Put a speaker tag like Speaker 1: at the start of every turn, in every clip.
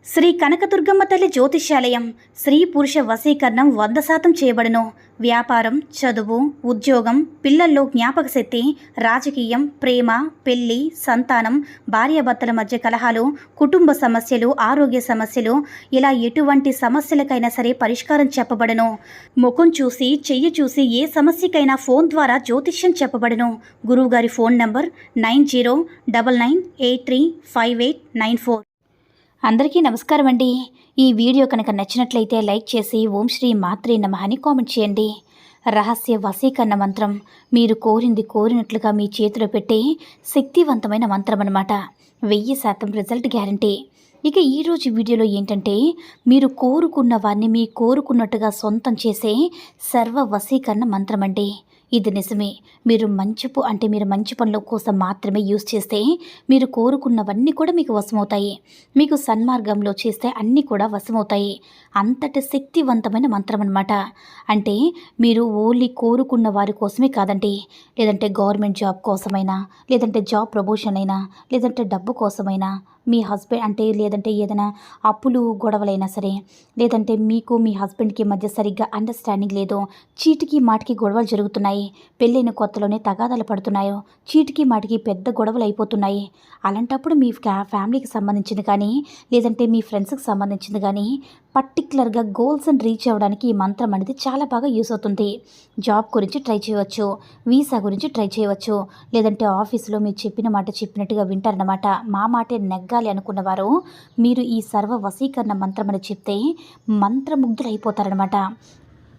Speaker 1: శ్రీ కనకదుర్గమ్మ తల్లి జ్యోతిష్యాలయం. స్త్రీ పురుష వశీకరణం 100% చేయబడును. వ్యాపారం, చదువు, ఉద్యోగం, పిల్లల్లో జ్ఞాపక శక్తి, రాజకీయం, ప్రేమ, పెళ్లి, సంతానం, భార్యాభర్తల మధ్య కలహాలు, కుటుంబ సమస్యలు, ఆరోగ్య సమస్యలు, ఇలా ఎటువంటి సమస్యలకైనా సరే పరిష్కారం చెప్పబడును. ముఖం చూసి, చెయ్యి చూసి ఏ సమస్యకైనా ఫోన్ ద్వారా జ్యోతిష్యం చెప్పబడును. గురువుగారి ఫోన్ నంబర్ 9099835894. అందరికీ నమస్కారం అండి. ఈ వీడియో కనుక నచ్చినట్లయితే లైక్ చేసి ఓం శ్రీ మాత్రే నమః అని కామెంట్ చేయండి. రహస్య వశీకరణ మంత్రం మీరు కోరింది కోరినట్లుగా మీ చేతిలో పెట్టే శక్తివంతమైన మంత్రం అన్నమాట. 1000% రిజల్ట్ గ్యారంటీ. ఇక ఈరోజు వీడియోలో ఏంటంటే, మీరు కోరుకున్న వారిని మీ కోరుకున్నట్టుగా సొంతం చేసే సర్వ వశీకరణ మంత్రం అండి. ఇది నిజమే. మీరు మంచి పనుల కోసం మాత్రమే యూజ్ చేస్తే మీరు కోరుకున్నవన్నీ కూడా మీకు వశమవుతాయి. మీకు సన్మార్గంలో చేస్తే అన్నీ కూడా వశమవుతాయి. అంతటి శక్తివంతమైన మంత్రం అన్నమాట. అంటే మీరు ఓన్లీ కోరుకున్న వారి కోసమే కాదండి, లేదంటే గవర్నమెంట్ జాబ్ కోసమైనా, లేదంటే జాబ్ ప్రమోషన్ అయినా, లేదంటే డబ్బు కోసమైనా, మీ హస్బెండ్ అంటే లేదంటే ఏదైనా అప్పులు గొడవలైనా సరే, లేదంటే మీకు మీ హస్బెండ్కి మధ్య సరిగ్గా అండర్స్టాండింగ్ లేదు, చీటికి మాటికి గొడవలు జరుగుతున్నాయి, పెళ్ళైన కొత్తలోనే తగాదాలు పడుతున్నాయో, చీటికి మాటికి పెద్ద గొడవలు అయిపోతున్నాయి. అలాంటప్పుడు మీ ఫ్యామిలీకి సంబంధించింది కానీ, లేదంటే మీ ఫ్రెండ్స్కి సంబంధించింది కానీ, పర్టికులర్గా గోల్స్ని రీచ్ అవ్వడానికి ఈ మంత్రం అనేది చాలా బాగా యూస్ అవుతుంది. జాబ్ గురించి ట్రై చేయవచ్చు, వీసా గురించి ట్రై చేయవచ్చు, లేదంటే ఆఫీసులో మీరు చెప్పిన మాట చెప్పినట్టుగా వింటారన్నమాట. మా మాటే నెగ్గాలి అనుకున్నవారు మీరు ఈ సర్వ వశీకరణ మంత్రం అని చెప్తే మంత్రముగ్ధులైపోతారనమాట.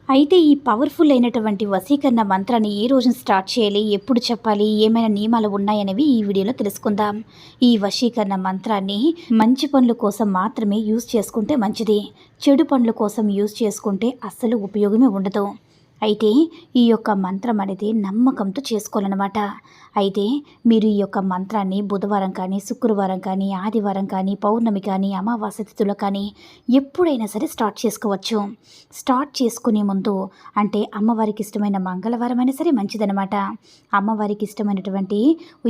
Speaker 1: అయితే ఈ పవర్ఫుల్ అయినటువంటి వశీకరణ మంత్రాన్ని ఏ రోజున స్టార్ట్ చేయాలి, ఎప్పుడు చెప్పాలి, ఏమైనా నియమాలు ఉన్నాయనేవి ఈ వీడియోలో తెలుసుకుందాం. ఈ వశీకరణ మంత్రాన్ని మంచి పనుల కోసం మాత్రమే యూజ్ చేసుకుంటే మంచిది. చెడు పనుల కోసం యూజ్ చేసుకుంటే అస్సలు ఉపయోగమే ఉండదు. అయితే ఈ యొక్క మంత్రం అనేది నమ్మకంతో చేసుకోవాలన్నమాట. అయితే మీరు ఈ యొక్క మంత్రాన్ని బుధవారం కానీ, శుక్రవారం కానీ, ఆదివారం కానీ, పౌర్ణమి కానీ, అమావాస్య తిథులు కానీ ఎప్పుడైనా సరే స్టార్ట్ చేసుకోవచ్చు. స్టార్ట్ చేసుకునే ముందు అంటే అమ్మవారికి ఇష్టమైన మంగళవారం అయినా సరే మంచిదనమాట. అమ్మవారికి ఇష్టమైనటువంటి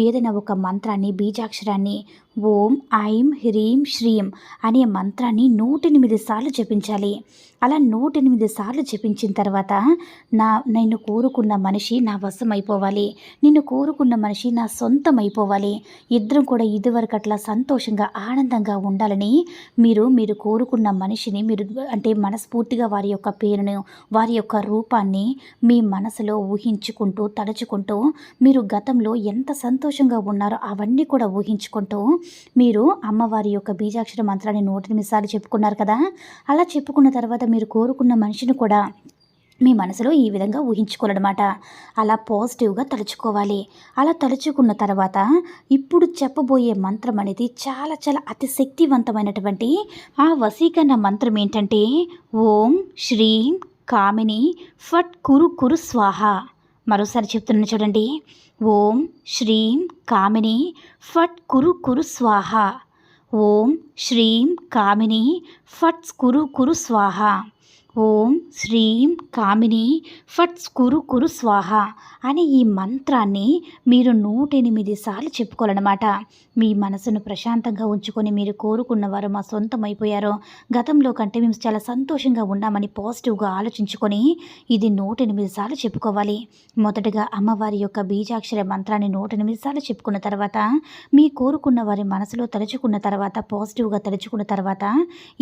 Speaker 1: ఏదైనా ఒక మంత్రాన్ని, బీజాక్షరాన్ని, ఓం ఐం హ్రీం శ్రీం అనే మంత్రాన్ని 108 సార్లు జపించాలి. అలా 108 సార్లు జపించిన తర్వాత నిన్ను కోరుకున్న మనిషి నా వశం అయిపోవాలి, నిన్ను కోరుకున్న మనిషి నా సొంతం అయిపోవాలి, ఇద్దరం కూడా ఇదివరకు అట్లా సంతోషంగా ఆనందంగా ఉండాలని మీరు కోరుకున్న మనిషిని మీరు అంటే మనస్ఫూర్తిగా వారి యొక్క పేరును, వారి యొక్క రూపాన్ని మీ మనసులో ఊహించుకుంటూ తలుచుకుంటూ, మీరు గతంలో ఎంత సంతోషంగా ఉన్నారో అవన్నీ కూడా ఊహించుకుంటూ మీరు అమ్మవారి యొక్క బీజాక్షర మంత్రాన్ని 108 సార్లు చెప్పుకున్నారు కదా. అలా చెప్పుకున్న తర్వాత మీరు కోరుకున్న మనిషిని కూడా మీ మనసులో ఈ విధంగా ఊహించుకోవాలన్నమాట. అలా పాజిటివ్గా తలుచుకోవాలి. అలా తలుచుకున్న తర్వాత ఇప్పుడు చెప్పబోయే మంత్రం అనేది చాలా చాలా అతి శక్తివంతమైనటువంటి ఆ వశీకరణ మంత్రం ఏంటంటే, ఓం శ్రీం కామిని ఫట్ కురు కురు స్వాహ. మరోసారి చెప్తున్నాను చూడండి. ఓం శ్రీం కామిని ఫట్ కురు కురు స్వాహ. ఓం శ్రీం కామిని ఫట్ కురు కురు స్వాహ. ఓం శ్రీం కామిని ఫట్ కురు కురు స్వాహ అనే ఈ మంత్రాన్ని మీరు 108 సార్లు చెప్పుకోవాలన్నమాట. మీ మనసును ప్రశాంతంగా ఉంచుకొని మీరు కోరుకున్న వారు మా సొంతం అయిపోయారో, గతంలో కంటే మేము చాలా సంతోషంగా ఉన్నామని పాజిటివ్గా ఆలోచించుకొని ఇది 108 సార్లు చెప్పుకోవాలి. మొదటగా అమ్మవారి యొక్క బీజాక్షర మంత్రాన్ని 108 సార్లు చెప్పుకున్న తర్వాత, మీ కోరుకున్న వారి మనసులో తలుచుకున్న తర్వాత, పాజిటివ్గా తలుచుకున్న తర్వాత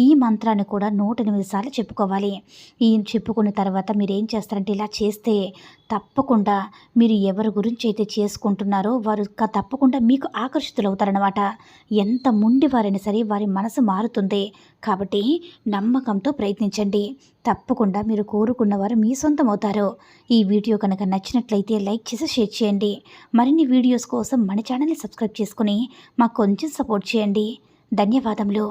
Speaker 1: ఈ మంత్రాన్ని కూడా 108 సార్లు చెప్పుకోవాలి. ఈ చెప్పుకున్న తర్వాత మీరు ఏం చేస్తారంటే, ఇలా చేస్తే తప్పకుండా మీరు ఎవరి గురించి అయితే చేసుకుంటున్నారో వారు తప్పకుండా మీకు ఆకర్షితులవుతారనమాట. ఎంత మొండివారైనా సరే వారి మనసు మారుతుంది. కాబట్టి నమ్మకంతో ప్రయత్నించండి. తప్పకుండా మీరు కోరుకున్నవారు మీ సొంతం అవుతారు. ఈ వీడియో కనుక నచ్చినట్లయితే లైక్ చేసి షేర్ చేయండి. మరిన్ని వీడియోస్ కోసం మన ఛానల్ని సబ్స్క్రైబ్ చేసుకుని మాకు కొంచెం సపోర్ట్ చేయండి. ధన్యవాదములు.